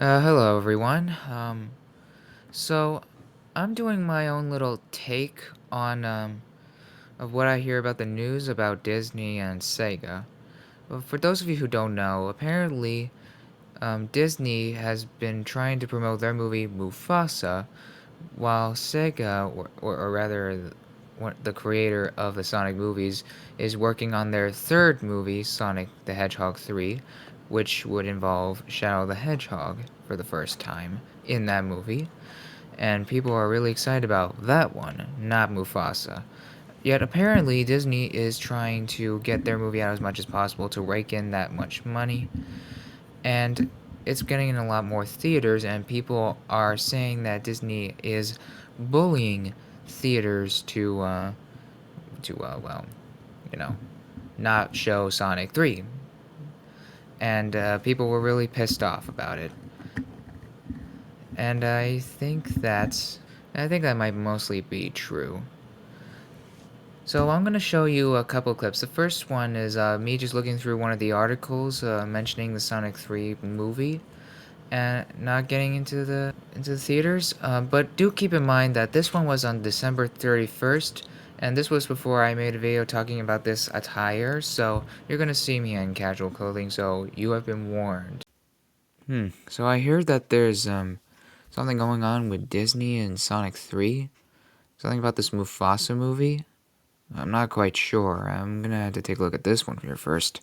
Hello everyone. So I'm doing my own little take on of what I hear about the news about Disney and Sega. Well, for those of you who don't know, apparently Disney has been trying to promote their movie Mufasa, while Sega, or rather, the creator of the Sonic movies, is working on their third movie, Sonic the Hedgehog 3, which would involve Shadow the Hedgehog for the first time in that movie. And people are really excited about that one, not Mufasa. Yet apparently Disney is trying to get their movie out as much as possible to rake in that much money, and it's getting in a lot more theaters, and people are saying that Disney is bullying theaters to well, you know, not show Sonic 3. And people were really pissed off about it. And I think that might mostly be true. So I'm going to show you a couple clips. The first one is me just looking through one of the articles mentioning the Sonic 3 movie and not getting into the theaters. But do keep in mind that this one was on December 31st, and this was before I made a video talking about this attire. So you're gonna see me in casual clothing, so you have been warned. So I heard that there's something going on with Disney and Sonic 3. Something about this Mufasa movie. I'm not quite sure. I'm gonna have to take a look at this one here first,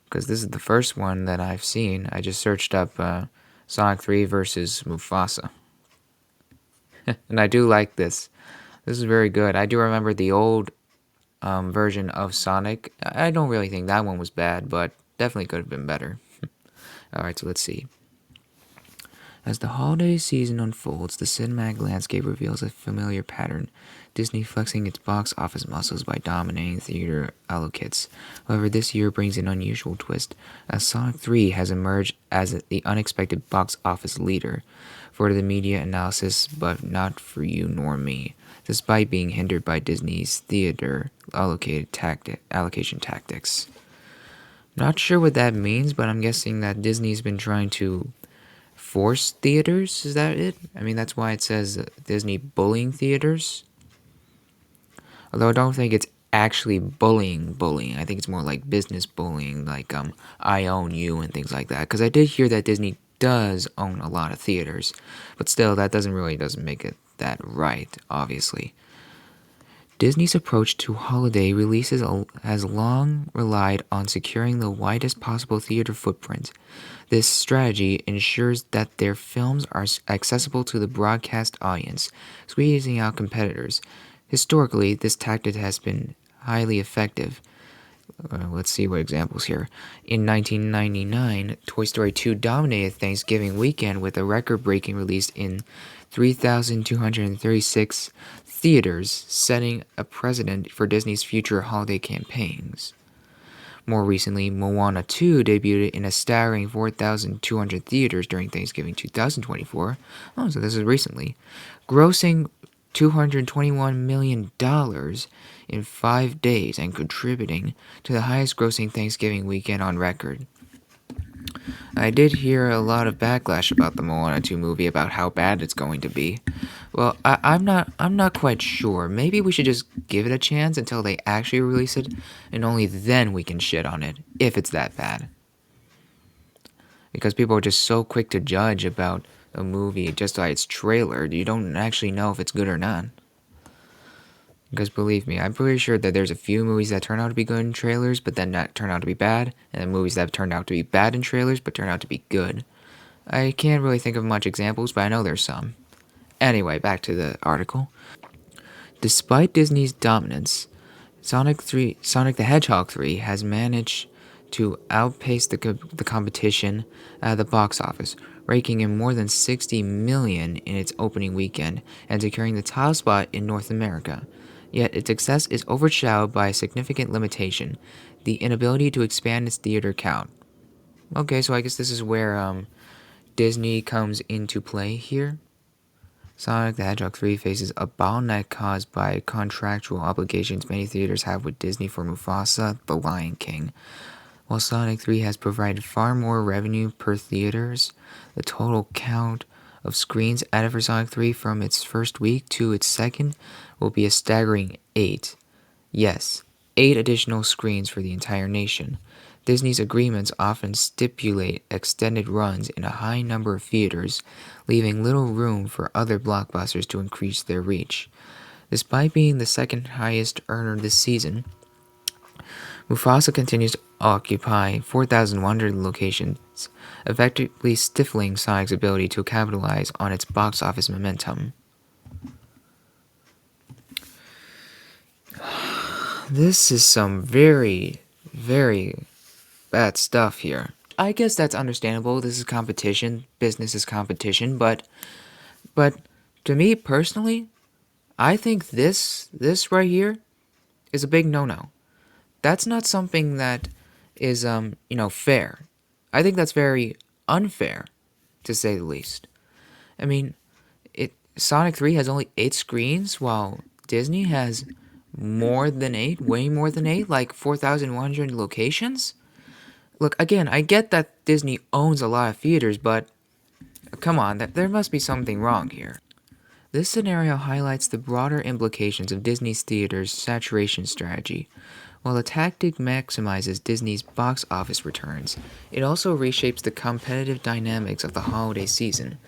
because this is the first one that I've seen. I just searched up Sonic 3 versus Mufasa. And I do like this. This is very good. I do remember the old version of Sonic. I don't really think that one was bad, but definitely could have been better. Alright, so let's see. As the holiday season unfolds, the cinematic landscape reveals a familiar pattern. Disney flexing its box office muscles by dominating theater allocates. However, this year brings an unusual twist, as Sonic 3 has emerged as the unexpected box office leader for the media analysis, but not for you nor me, despite being hindered by Disney's theater allocation tactics. Not sure what that means, but I'm guessing that Disney's been trying to force theaters. Is that it? I mean, that's why it says Disney bullying theaters. Although I don't think it's actually bullying. I think it's more like business bullying, like I own you and things like that. Because I did hear that Disney does own a lot of theaters, but still, that doesn't make it that right. Obviously, Disney's approach to holiday releases has long relied on securing the widest possible theater footprint. This strategy ensures that their films are accessible to the broadcast audience, squeezing out competitors. Historically, this tactic has been highly effective. Let's see what examples here. In 1999, Toy Story 2 dominated Thanksgiving weekend with a record-breaking release in 3,236 theaters, setting a precedent for Disney's future holiday campaigns. More recently, Moana 2 debuted in a staggering 4,200 theaters during Thanksgiving 2024. Oh, so this is recently. Grossing $221 million in 5 days and contributing to the highest grossing Thanksgiving weekend on record. I did hear a lot of backlash about the Moana 2 movie about how bad it's going to be. Well, I'm not quite sure. Maybe we should just give it a chance until they actually release it, and only then we can shit on it, if it's that bad. Because people are just so quick to judge about a movie just by its trailer, you don't actually know if it's good or not. Because believe me, I'm pretty sure that there's a few movies that turn out to be good in trailers, but then not turn out to be bad, and then movies that have turned out to be bad in trailers, but turn out to be good. I can't really think of much examples, but I know there's some. Anyway, back to the article. Despite Disney's dominance, Sonic the Hedgehog 3 has managed to outpace the competition at the box office, raking in more than 60 million in its opening weekend and securing the top spot in North America. Yet its success is overshadowed by a significant limitation: the inability to expand its theater count. Okay, so I guess this is where Disney comes into play here. Sonic the Hedgehog 3 faces a bottleneck caused by contractual obligations many theaters have with Disney for Mufasa, The Lion King. While Sonic 3 has provided far more revenue per theaters, the total count of screens added for Sonic 3 from its first week to its second will be a staggering 8. Yes, 8 additional screens for the entire nation. Disney's agreements often stipulate extended runs in a high number of theaters, leaving little room for other blockbusters to increase their reach. Despite being the second highest earner this season, Mufasa continues to occupy 4,100 locations, effectively stifling Sonic's ability to capitalize on its box office momentum. This is some very, very bad stuff here. I guess that's understandable. This is competition. Business is competition, but to me personally, I think this right here is a big no-no. That's not something that is fair. I think that's very unfair, to say the least. I mean, it Sonic 3 has only 8 screens while Disney has more than 8, way more than 8, like 4,100 locations. Look, again, I get that Disney owns a lot of theaters, but come on, there must be something wrong here. This scenario highlights the broader implications of Disney's theater's saturation strategy. While the tactic maximizes Disney's box office returns, it also reshapes the competitive dynamics of the holiday season.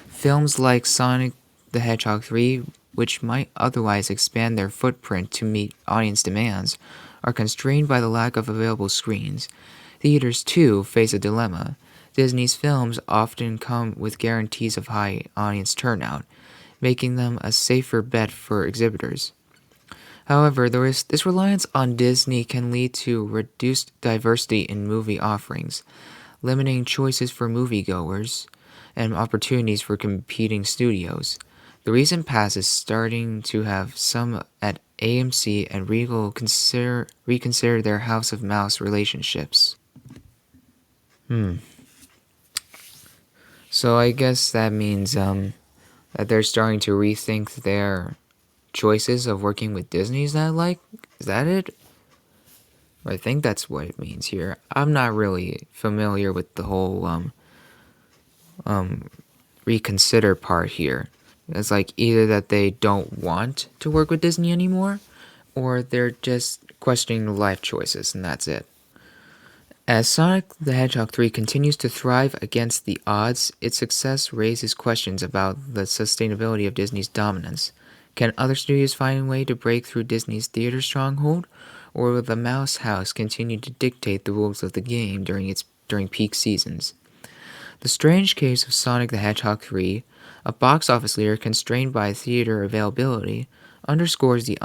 Films like Sonic the Hedgehog 3, which might otherwise expand their footprint to meet audience demands, are constrained by the lack of available screens. Theaters, too, face a dilemma. Disney's films often come with guarantees of high audience turnout, making them a safer bet for exhibitors. However, this reliance on Disney can lead to reduced diversity in movie offerings, limiting choices for moviegoers and opportunities for competing studios. The recent past is starting to have some at AMC and Regal reconsider their House of Mouse relationships. So I guess that means that they're starting to rethink their choices of working with Disney. Is that it? I think that's what it means here. I'm not really familiar with the whole reconsider part here. It's like either that they don't want to work with Disney anymore, or they're just questioning life choices, and that's it. As Sonic the Hedgehog 3 continues to thrive against the odds, its success raises questions about the sustainability of Disney's dominance. Can other studios find a way to break through Disney's theater stronghold, or will the Mouse House continue to dictate the rules of the game during peak seasons? The strange case of Sonic the Hedgehog 3, a box office leader constrained by theater availability, underscores the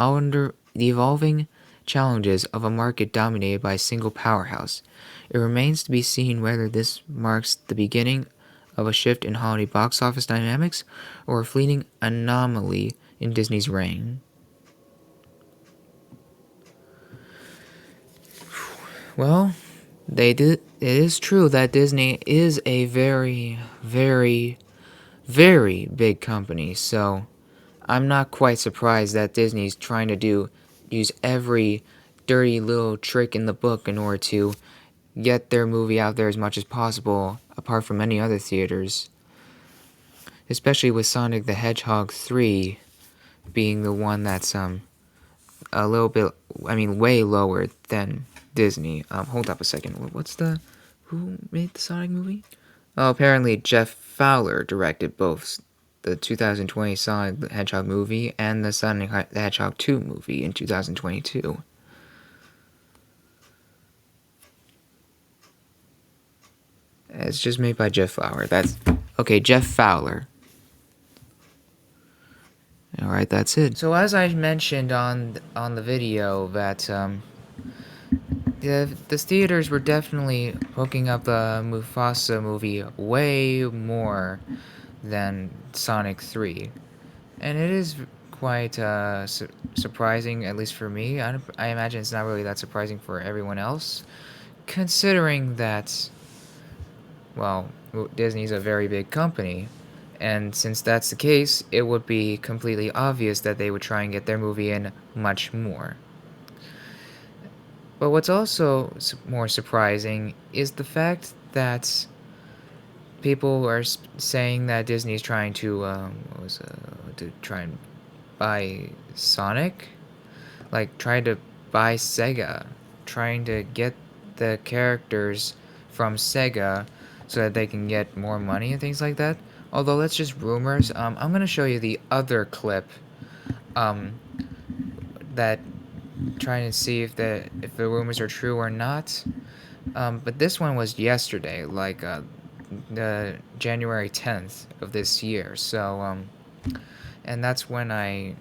evolving challenges of a market dominated by a single powerhouse. It remains to be seen whether this marks the beginning of a shift in holiday box office dynamics or a fleeting anomaly in Disney's reign. Well, it is true that Disney is a very, very, very big company, so I'm not quite surprised that Disney's trying to use every dirty little trick in the book in order to get their movie out there as much as possible, apart from any other theaters. Especially with Sonic the Hedgehog 3 being the one that's a little bit, way lower than Disney. Hold up a second. Who made the Sonic movie? Oh, apparently Jeff Fowler directed both the 2020 Sonic the Hedgehog movie and the Sonic the Hedgehog 2 movie in 2022. It's just made by Jeff Fowler. Okay, Jeff Fowler. Alright, that's it. So as I mentioned on the video that the theaters were definitely hooking up the Mufasa movie way more than Sonic 3. And it is quite surprising, at least for me. I imagine it's not really that surprising for everyone else, considering that, well, Disney's a very big company. And since that's the case, it would be completely obvious that they would try and get their movie in much more. But what's also more surprising is the fact that people are saying that Disney's trying to what was to try and buy Sonic, like trying to buy Sega, trying to get the characters from Sega so that they can get more money and things like that. Although that's just rumors. I'm gonna show you the other clip. Um, that trying to see if the rumors are true or not. But this one was yesterday, like the January 10th of this year. So and that's when I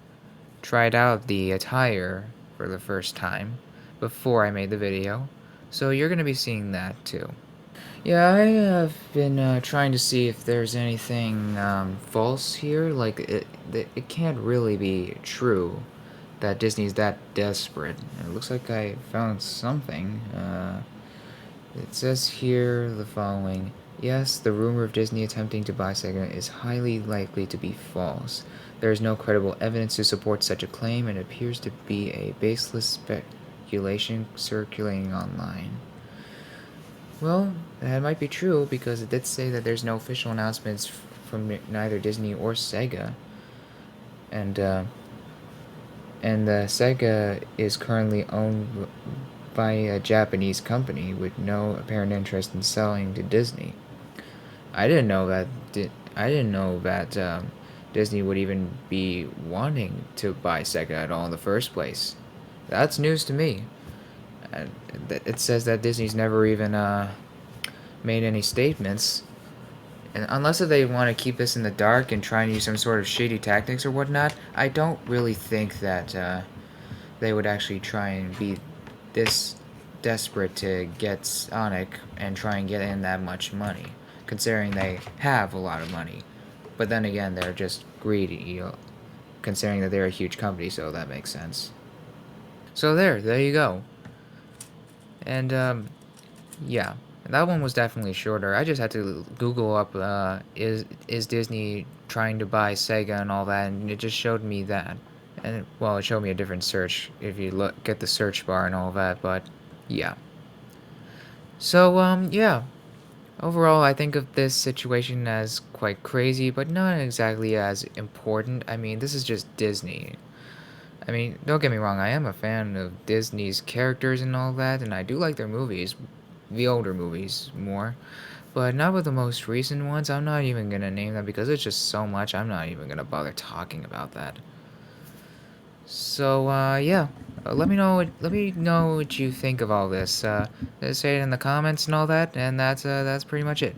tried out the attire for the first time before I made the video. So you're gonna be seeing that too. Yeah, I have been trying to see if there's anything false here. Like it can't really be true that Disney's that desperate. It looks like I found something. It says here the following. Yes, the rumor of Disney attempting to buy Sega is highly likely to be false. There is no credible evidence to support such a claim, and it appears to be a baseless speculation circulating online. Well, that might be true because it did say that there's no official announcements from neither Disney or Sega, and Sega is currently owned by a Japanese company with no apparent interest in selling to Disney. I didn't know that. I didn't know that Disney would even be wanting to buy Sega at all in the first place. That's news to me. And it says that Disney's never even made any statements. And unless if they want to keep this in the dark and try and use some sort of shady tactics or whatnot, I don't really think that they would actually try and be this desperate to get Sonic and try and get in that much money, considering they have a lot of money. But then again, they're just greedy, considering that they're a huge company, so that makes sense. So there you go. And yeah, that one was definitely shorter. I just had to Google up is Disney trying to buy Sega and all that, and it just showed me that. And well, it showed me a different search if you look get the search bar and all that, but yeah. So yeah, overall I think of this situation as quite crazy, but not exactly as important. I mean, this is just Disney. I mean, don't get me wrong, I am a fan of Disney's characters and all that, and I do like their movies, the older movies more, but not with the most recent ones. I'm not even gonna name them because it's just so much. I'm not even gonna bother talking about that. So yeah, let me know what you think of all this. Say it in the comments and all that, and that's pretty much it.